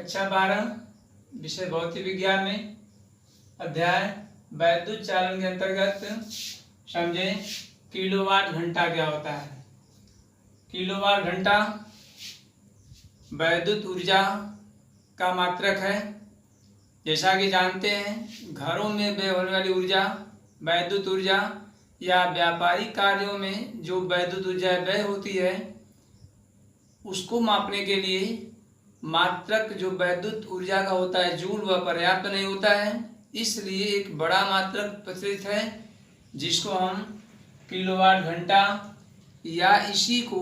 कक्षा 12 विषय भौतिक विज्ञान में अध्याय वैद्युत चालन के अंतर्गत समझे किलोवाट घंटा क्या होता है। किलोवाट घंटा वैद्युत ऊर्जा का मात्रक है। जैसा कि जानते हैं घरों में व्यय होने वाली ऊर्जा वैद्युत ऊर्जा या व्यापारिक कार्यों में जो वैद्युत ऊर्जा व्यय होती है उसको मापने के लिए मात्रक जो वैद्युत ऊर्जा का होता है जूल वह पर्याप्त नहीं होता है। इसलिए एक बड़ा मात्रक प्रचलित है जिसको हम किलोवाट घंटा या इसी को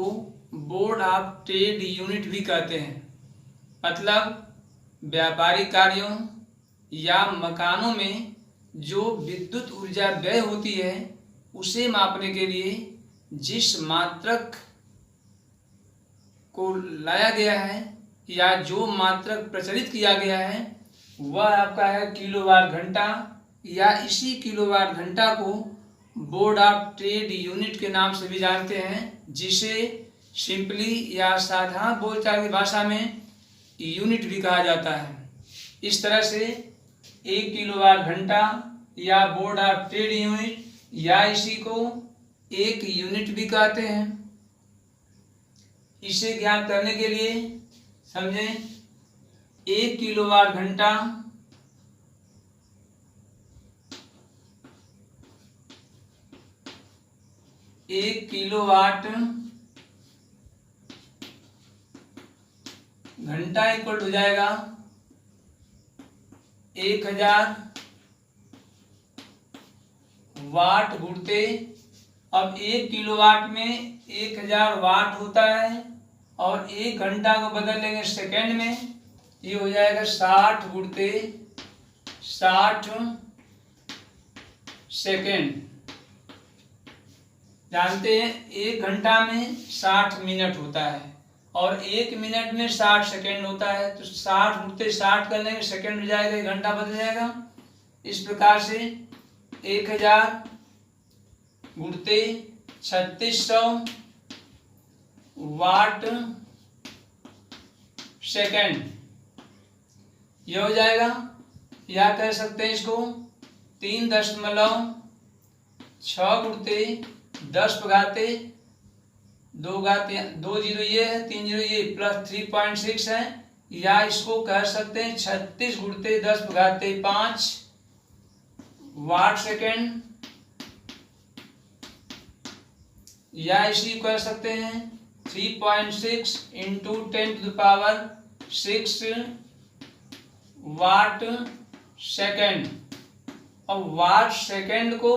बोर्ड ऑफ ट्रेड यूनिट भी कहते हैं। मतलब व्यापारिक कार्यों या मकानों में जो विद्युत ऊर्जा व्यय होती है उसे मापने के लिए जिस मात्रक को लाया गया है या जो मात्रक प्रचलित किया गया है वह आपका है किलोवाट घंटा या इसी किलोवाट घंटा को बोर्ड ऑफ ट्रेड यूनिट के नाम से भी जानते हैं, जिसे सिंपली या साधारण बोलचाल की भाषा में यूनिट भी कहा जाता है। इस तरह से एक किलोवाट घंटा या बोर्ड ऑफ ट्रेड यूनिट या इसी को एक यूनिट भी कहते हैं। इसे ज्ञात करने के लिए समझें एक किलोवाट घंटा एक किलोवाट घंटा इक्वल हो जाएगा 1000 वाट गुणते। अब एक किलोवाट में 1000 वाट होता है और एक घंटा को बदल लेंगे सेकेंड में, ये हो जाएगा 60 गुणते 60 सेकेंड। जानते हैं एक घंटा में 60 मिनट होता है और एक मिनट में 60 सेकेंड होता है, तो 60 गुणते 60 कर लेंगे सेकेंड हो जाएगा, एक घंटा बदल जाएगा। इस प्रकार से 1000 गुणते 3600 वाट सेकेंड यह हो जाएगा। या कह सकते हैं इसको 3.6 गुणते 10 घाते 2 घाते 2 जीरो ये है 3 जीरो ये प्लस 3.6 है। या इसको कह सकते हैं 36 गुणते 10 घाते 5 वाट सेकेंड। या इसी को कह सकते हैं 3.6 इंटू 10⁻6 वाट सेकेंड। और वाट सेकेंड को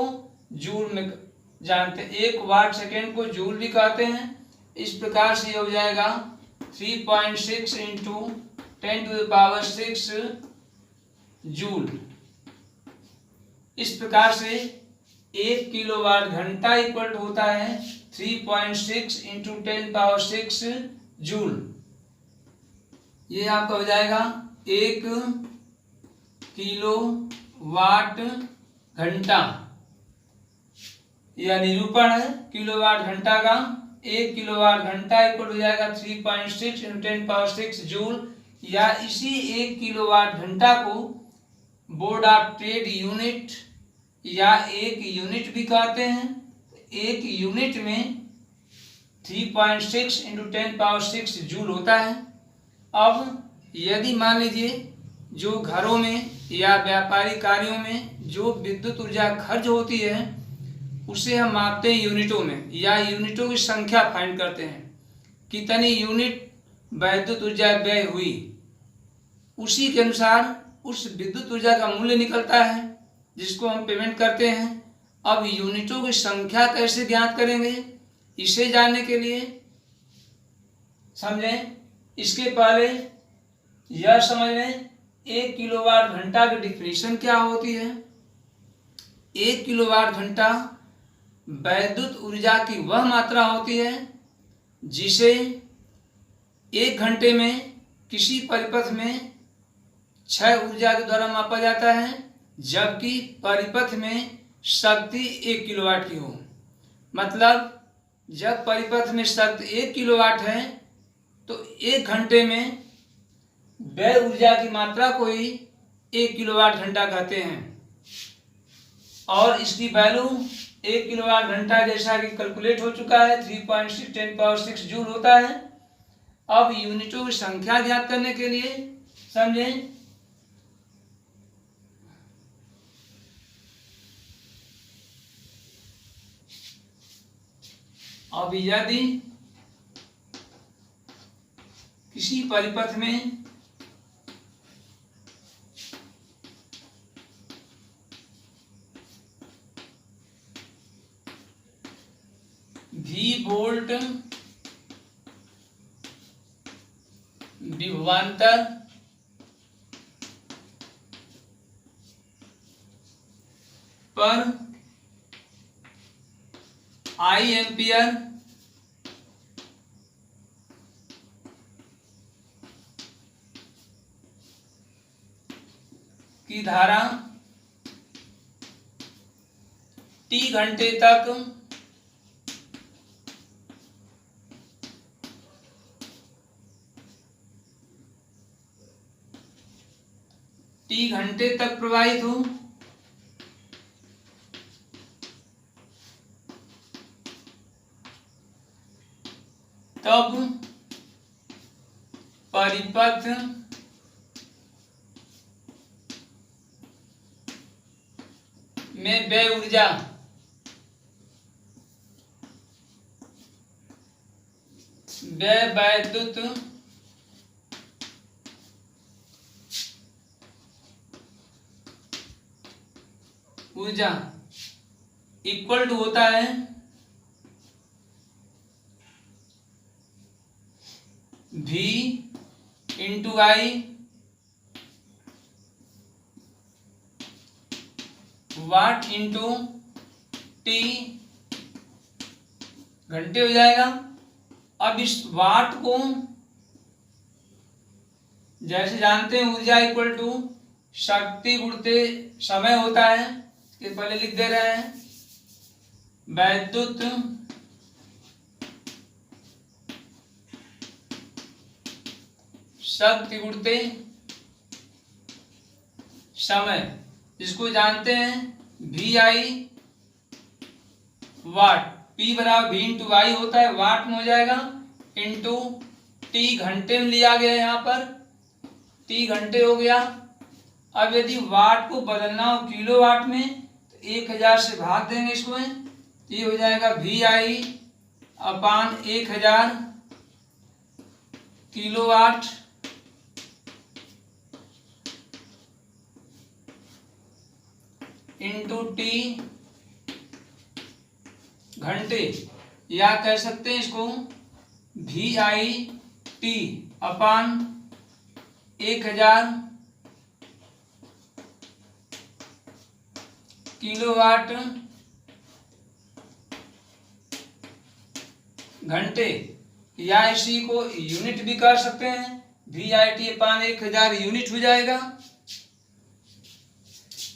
जूल में जानते हैं, एक वाट सेकेंड को जूल भी कहते हैं। इस प्रकार से ये हो जाएगा 3.6 इंटू 10⁻6 जूल। इस प्रकार से एक किलोवाट घंटा इक्वल होता है 3.6 इंटू 10⁻6 जूल। ये आपका हो जाएगा एक किलोवाट घंटा। यह निरूपण है किलोवाट घंटा का। एक किलोवाट घंटा इक्वल हो जाएगा 3.6 इंटू 10⁻6 जूल। या इसी एक किलोवाट घंटा को बोर्ड ऑफ ट्रेड यूनिट या एक यूनिट भी कहते हैं। एक यूनिट में 3.6 इंटू 10⁻6 जूल होता है। अब यदि मान लीजिए जो घरों में या व्यापारिक कार्यों में जो विद्युत ऊर्जा खर्च होती है उसे हम मापते हैं यूनिटों में या यूनिटों की संख्या फाइंड करते हैं, कितनी यूनिट वैद्युत ऊर्जा व्यय हुई, उसी के अनुसार उस विद्युत ऊर्जा का मूल्य निकलता है जिसको हम पेमेंट करते हैं। अब यूनिटों की संख्या कैसे ज्ञात करेंगे इसे जानने के लिए समझें, इसके पहले यह समझ लें एक किलोवाट घंटा की डिफिनीशन क्या होती है। एक किलोवाट घंटा वैद्युत ऊर्जा की वह मात्रा होती है जिसे एक घंटे में किसी परिपथ में 6 ऊर्जा के द्वारा मापा जाता है, जबकि परिपथ में शक्ति 1 किलोवाट की हो। मतलब जब परिपथ में शक्ति 1 किलोवाट है तो 1 घंटे में व्यय ऊर्जा की मात्रा को ही 1 किलोवाट घंटा कहते हैं और इसकी वैल्यू 1 किलोवाट घंटा जैसा कि कैलकुलेट हो चुका है 3.6 10⁻6 जूल होता है। अब यूनिटों की संख्या ज्ञात करने के लिए समझें। अब यदि किसी परिपथ में V वोल्ट विभवांतर पर I एम्पियर की धारा T घंटे तक प्रवाहित हो तब परिपथ में व्यय ऊर्जा व्यय वैद्युत ऊर्जा इक्वल टू होता है V इंटू आई वाट इंटू टी घंटे हो जाएगा। अब इस वाट को जैसे जानते हैं ऊर्जा इक्वल टू शक्ति गुणित समय होता है, ये पहले लिख दे रहे हैं। वैद्युत शक्ति गुणित समय, जिसको जानते हैं वी आई वाट, P बराबर V इंटू आई होता है, वाट में हो जाएगा इंटू टी घंटे में लिया गया है, यहाँ पर टी घंटे हो गया। अब यदि वाट को बदलना हो किलो वाट में तो 1000 से भाग देंगे इसको, ये हो जाएगा V I upon 1000 kilowatt into T घंटे, या कह सकते हैं इसको V I T upon 1000 kilowatt घंटे, या इसी को यूनिट भी कर सकते हैं। V I T upon 1000 unit हो जाएगा,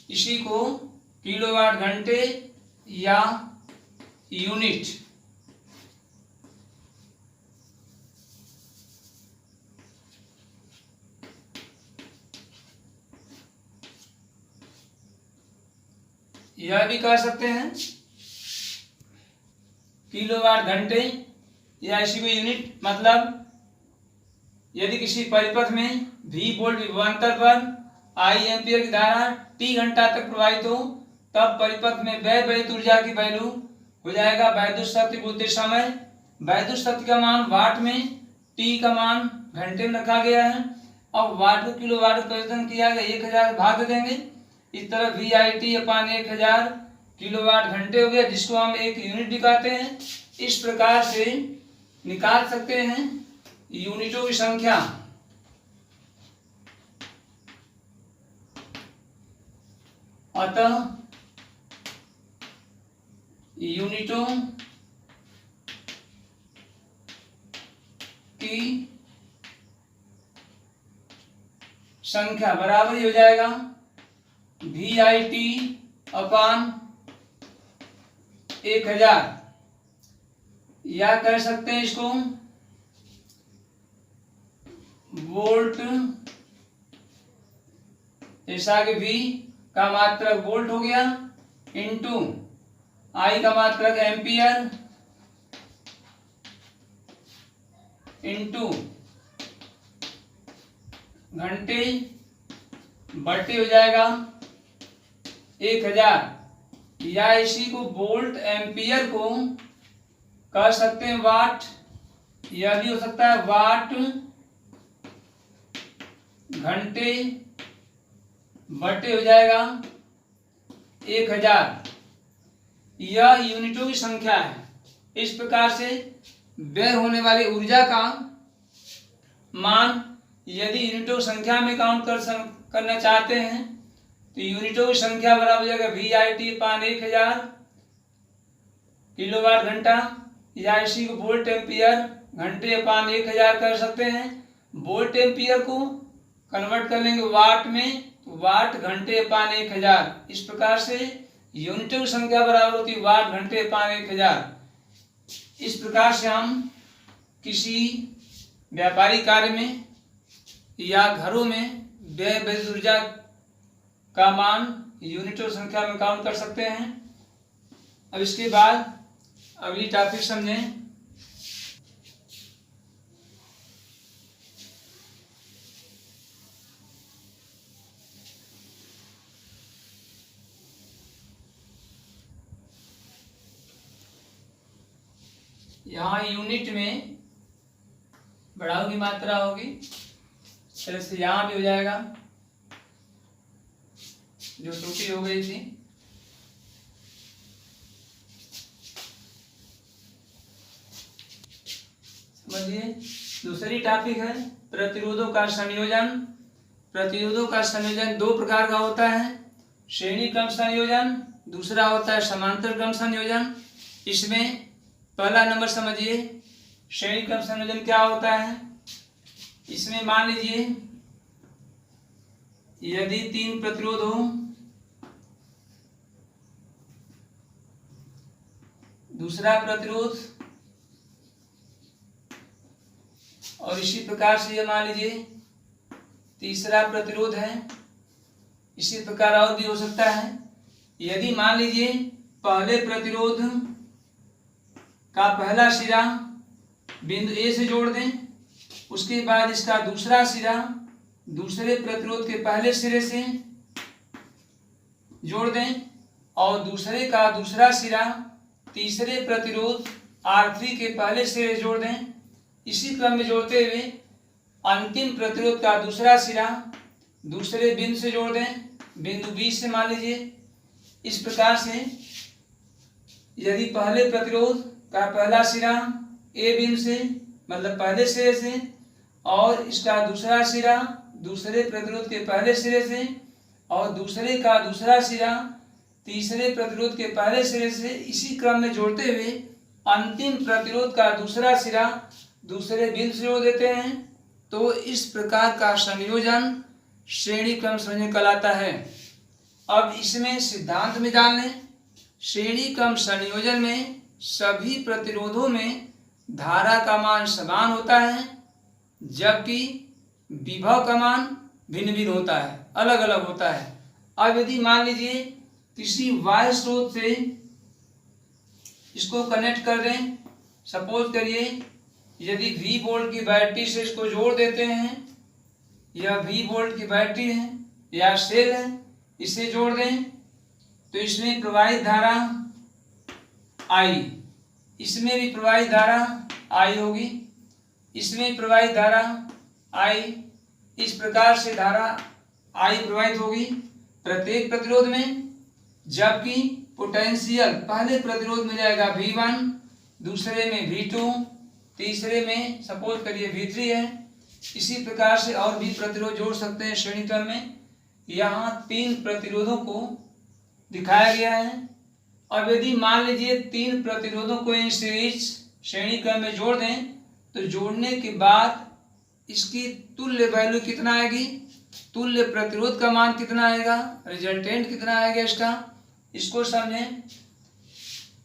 इसी को किलोवाट घंटे या यूनिट। यह भी कर सकते हैं किलोवाट घंटे या इसी को यूनिट। मतलब यदि किसी परिपथ में V वोल्ट विभवांतर पर I एम्पियर की धारा T घंटा तक प्रवाहित हो तब परिपथ में व्यय वैद्युत ऊर्जा की वैल्यू हो जाएगा वैद्युत शक्ति गुणित समय। वैद्युत शक्ति का मान वाट में, T का मान घंटे में रखा गया है। अब वाट को किलोवाट में परिवर्तन किया गया, 1000 भाग देंगे, इस तरह V I T upon 1000 kilowatt घंटे हो गया, जिसको हम एक यूनिट भी कहते हैं। इस प्रकार से निकाल सकते हैं यूनिटों की संख्या। अतः यूनिटों की संख्या बराबर ही हो जाएगा वी आई टी अपान 1000, या कह सकते हैं इसको वोल्ट जैसा कि V का मात्रक वोल्ट हो गया, इंटू I का मात्रक एम्पियर, इंटू घंटे बटे हो जाएगा 1000, या इसी को वोल्ट एम्पियर को कह सकते हैं वाट, यह भी हो सकता है वाट घंटे बटे हो जाएगा 1000। यह यूनिटों की संख्या है। इस प्रकार से व्यय होने वाली ऊर्जा का मान यदि यूनिटों की संख्या में काउंट करना चाहते हैं तो यूनिटों की संख्या बराबर हो जाएगा VIT/1000 किलोवाट घंटा, या इसी को वोल्ट एम्पियर घंटे/1000 कर सकते हैं। वोल्ट एम्पियर को कन्वर्ट कर लेंगे वाट में, तो वाट घंटे/1000। इस प्रकार से यूनिटों की संख्या बराबर होती है वाट घंटे/1000। इस प्रकार से हम किसी व्यापारिक कार्य में या घरों में व्यय विद्युत ऊर्जा का मान यूनिटों संख्या में काउंट कर सकते हैं। अब इसके बाद अगली टॉपिक समझें। यहाँ यूनिट में बढ़ाव की मात्रा होगी, तरह से यहाँ भी हो जाएगा, जो त्रुटि हो गई थी। समझिए, दूसरी टॉपिक है प्रतिरोधों का संयोजन। प्रतिरोधों का संयोजन दो प्रकार का होता है, श्रेणी क्रम संयोजन, दूसरा होता है समांतर क्रम संयोजन। इसमें पहला नंबर समझिए, श्रेणी क्रम संयोजन क्या होता है। इसमें मान लीजिए यदि 3 प्रतिरोध हो, दूसरा प्रतिरोध, और इसी प्रकार से ये मान लीजिए तीसरा प्रतिरोध है, इसी प्रकार और भी हो सकता है। यदि मान लीजिए पहले प्रतिरोध का पहला सिरा बिंदु A से जोड़ दें, उसके बाद इसका दूसरा सिरा दूसरे प्रतिरोध के पहले सिरे से जोड़ दें, और दूसरे का दूसरा सिरा तीसरे प्रतिरोध R3 के पहले सिरे जोड़ दें। इसी क्रम में जोड़ते हुए अंतिम प्रतिरोध का दूसरा सिरा दूसरे बिंदु से जोड़ दें, बिंदु B से मान लीजिए। इस प्रकार से यदि पहले प्रतिरोध का पहला सिरा A बिंदु से, मतलब पहले सिरे से, और इसका दूसरा सिरा दूसरे प्रतिरोध के पहले सिरे से, और दूसरे का दूसरा सिरा तीसरे प्रतिरोध के पहले सिरे से, इसी क्रम में जोड़ते हुए अंतिम प्रतिरोध का दूसरा सिरा दूसरे बिंदु से जोड़ देते हैं, तो इस प्रकार का संयोजन श्रेणी क्रम संयोजन कहलाता है। अब इसमें सिद्धांत में जान लें। श्रेणी क्रम संयोजन में सभी प्रतिरोधों में धारा का मान समान होता है, जबकि विभव का मान भिन्न भिन्न होता है, अलग अलग होता है। अब यदि मान लीजिए किसी बाह्य स्रोत से इसको कनेक्ट कर दें, सपोज करिए यदि V वोल्ट की बैटरी से इसको जोड़ देते हैं, यह V वोल्ट की बैटरी है या सेल है, इसे जोड़ दें, तो इसमें प्रवाहित धारा I, इसमें भी प्रवाहित धारा I होगी, इसमें प्रवाहित धारा I, इस प्रकार से धारा I प्रवाहित होगी प्रत्येक प्रतिरोध में। जबकि पोटेंशियल पहले प्रतिरोध में जाएगा V1, दूसरे में V2, तीसरे में सपोज करिए V3 है। इसी प्रकार से और भी प्रतिरोध जोड़ सकते हैं श्रेणी क्रम में। यहाँ 3 प्रतिरोधों को दिखाया गया है। अब यदि मान लीजिए 3 प्रतिरोधों को इन सीरीज श्रेणी क्रम में जोड़ दें, तो जोड़ने के बाद इसकी तुल्य वैल्यू कितना आएगी, तुल्य प्रतिरोध का मान कितना आएगा, रिजल्टेंट कितना आएगा इसका, इसको समझें।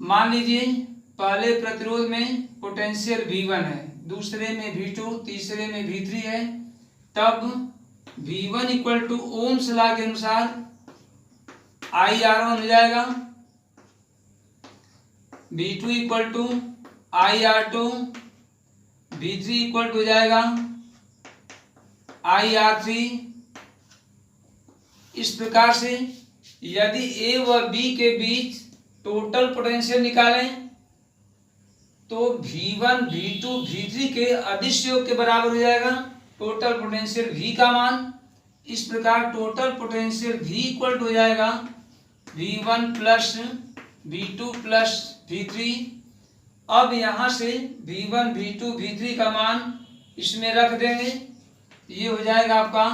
मान लीजिए पहले प्रतिरोध में पोटेंशियल V1 है, दूसरे में V2, तीसरे में V3 है, तब V1 equal to Ohm's law के अनुसार IR1 हो जाएगा, V2 equal to IR2, V3 equal to हो जाएगा IR3। इस प्रकार से यदि A व B के बीच टोटल पोटेंशियल निकालें तो V1 V2 V3 के अदिश योग के बराबर हो जाएगा टोटल पोटेंशियल V का मान। इस प्रकार total potential V equal to हो जाएगा V1 plus V2 plus V3। अब यहाँ से V1 V2 V3 का मान इसमें रख देंगे, ये हो जाएगा आपका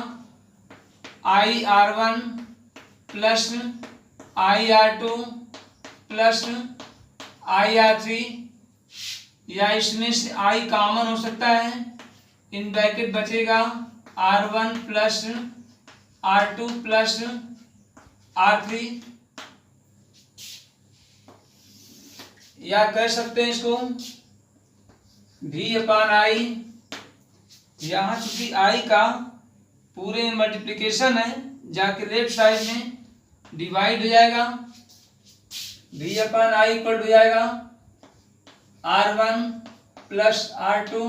IR1 plus IR2 plus IR3, या इसमें से I कॉमन हो सकता है, इन ब्रैकेट बचेगा R1 plus R2 plus R3, या कह सकते हैं इसको V अपान I। यहाँ चूंकि I का पूरे मल्टीप्लिकेशन है, जाके लेफ्ट साइड में डिवाइड हो जाएगा, V अपान I इक्वल हो जाएगा R1 plus R2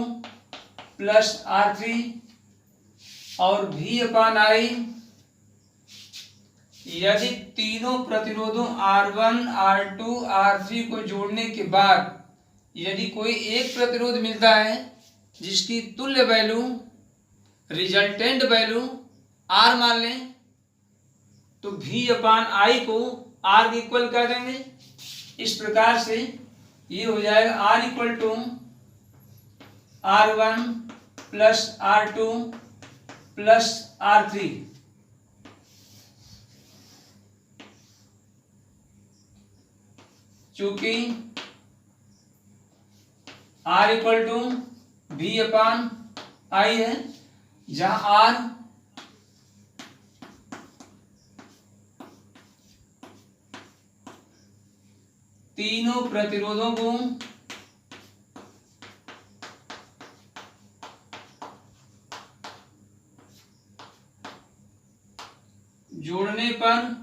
plus R3, और V अपान I यदि तीनों प्रतिरोधों R1 R2 R3 को जोड़ने के बाद यदि कोई एक प्रतिरोध मिलता है जिसकी तुल्य वैल्यू रिजल्टेंट वैल्यू R मान लें, तो V अपान I को R इक्वल कर देंगे। इस प्रकार से ये हो जाएगा R equal to R1 plus R2 plus R3। चूंकि R equal to V upon I है, जहां R तीनों प्रतिरोधों को जोड़ने पर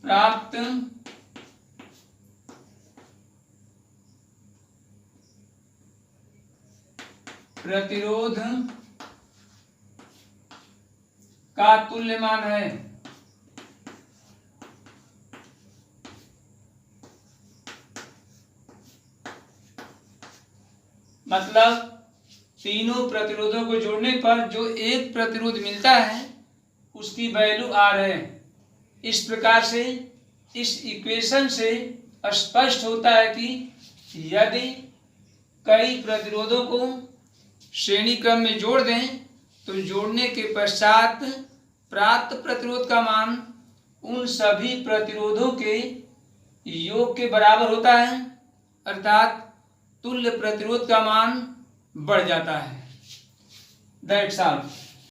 प्राप्त प्रतिरोध का तुल्यमान है। मतलब तीनों प्रतिरोधों को जोड़ने पर जो एक प्रतिरोध मिलता है उसकी वैल्यू R है। इस प्रकार से इस इक्वेशन से स्पष्ट होता है कि यदि कई प्रतिरोधों को श्रेणी क्रम में जोड़ दें तो जोड़ने के पश्चात प्राप्त प्रतिरोध का मान उन सभी प्रतिरोधों के योग के बराबर होता है, अर्थात तुल्य प्रतिरोध का मान बढ़ जाता है। That's all.